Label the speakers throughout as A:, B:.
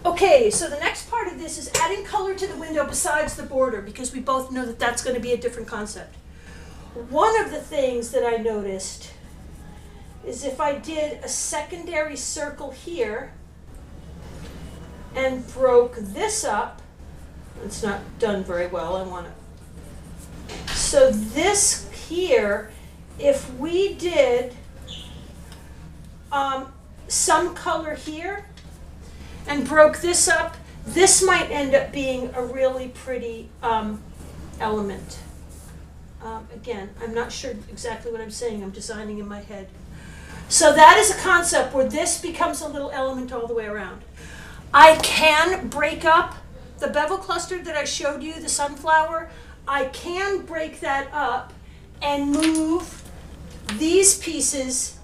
A: Okay, so the next part of this is adding color to the window besides the border, because we both know that that's going to be a different concept. One of the things that I noticed is if I did a secondary circle here and broke this up, it's not done very well, I want to. So this here, if we did some color here and broke this up, this might end up being a really pretty element. Again, I'm not sure exactly what I'm saying, I'm designing in my head. So that is a concept where this becomes a little element all the way around. I can break up the bevel cluster that I showed you, the sunflower. I can break that up and move these pieces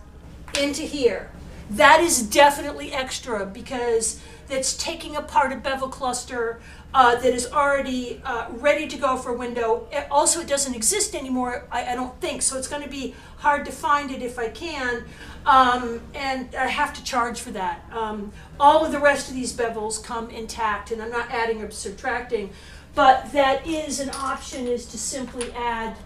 A: into here. That is definitely extra because that's taking apart a bevel cluster that is already ready to go for a window. Also, it doesn't exist anymore, I don't think, so it's going to be hard to find it if I can, and I have to charge for that. All of the rest of these bevels come intact, and I'm not adding or subtracting, but that is an option, is to simply add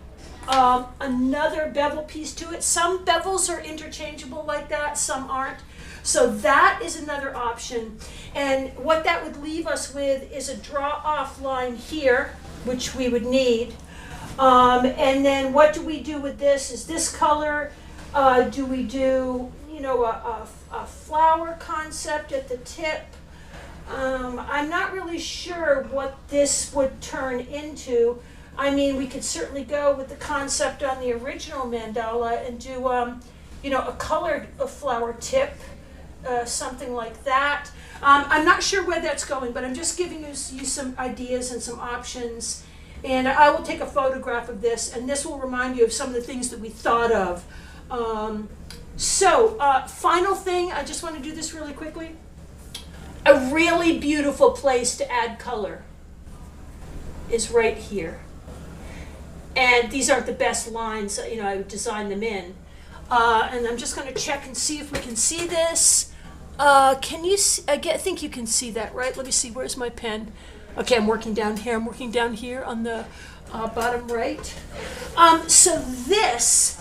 A: another bevel piece to it. Some bevels are interchangeable like that, some aren't. So that is another option. And what that would leave us with is a draw off line here, which we would need. And then what do we do with this? Is this color, do we do, you know, a flower concept at the tip? I'm not really sure what this would turn into. I mean, we could certainly go with the concept on the original mandala and do, you know, a colored flower tip, something like that. I'm not sure where that's going, but I'm just giving you some ideas and some options. And I will take a photograph of this, and this will remind you of some of the things that we thought of. Final thing, I just want to do this really quickly. A really beautiful place to add color is right here. And these aren't the best lines, you know, I would design them in. And I'm just going to check and see if we can see this. Can you see, I think you can see that, right? Let me see, where's my pen? Okay, I'm working down here. I'm working down here on the bottom right. So this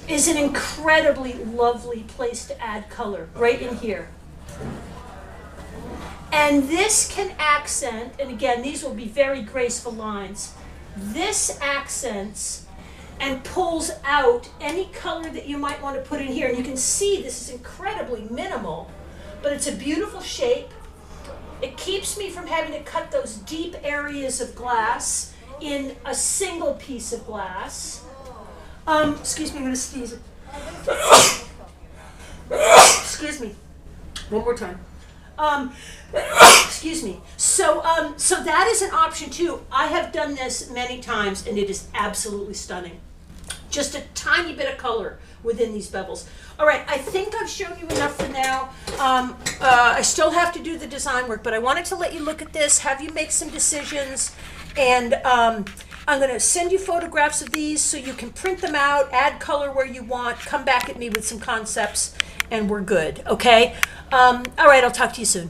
A: is an incredibly lovely place to add color, right in here. And this can accent, and again, these will be very graceful lines. This accents and pulls out any color that you might want to put in here. And you can see this is incredibly minimal, but it's a beautiful shape. It keeps me from having to cut those deep areas of glass in a single piece of glass. Excuse me, I'm going to sneeze. Excuse me. One more time. Excuse me. So that is an option too. I have done this many times, and it is absolutely stunning. Just a tiny bit of color within these bevels. All right, I think I've shown you enough for now. I still have to do the design work, but I wanted to let you look at this, have you make some decisions, and I'm going to send you photographs of these so you can print them out, add color where you want, come back at me with some concepts, and we're good, okay? All right, I'll talk to you soon.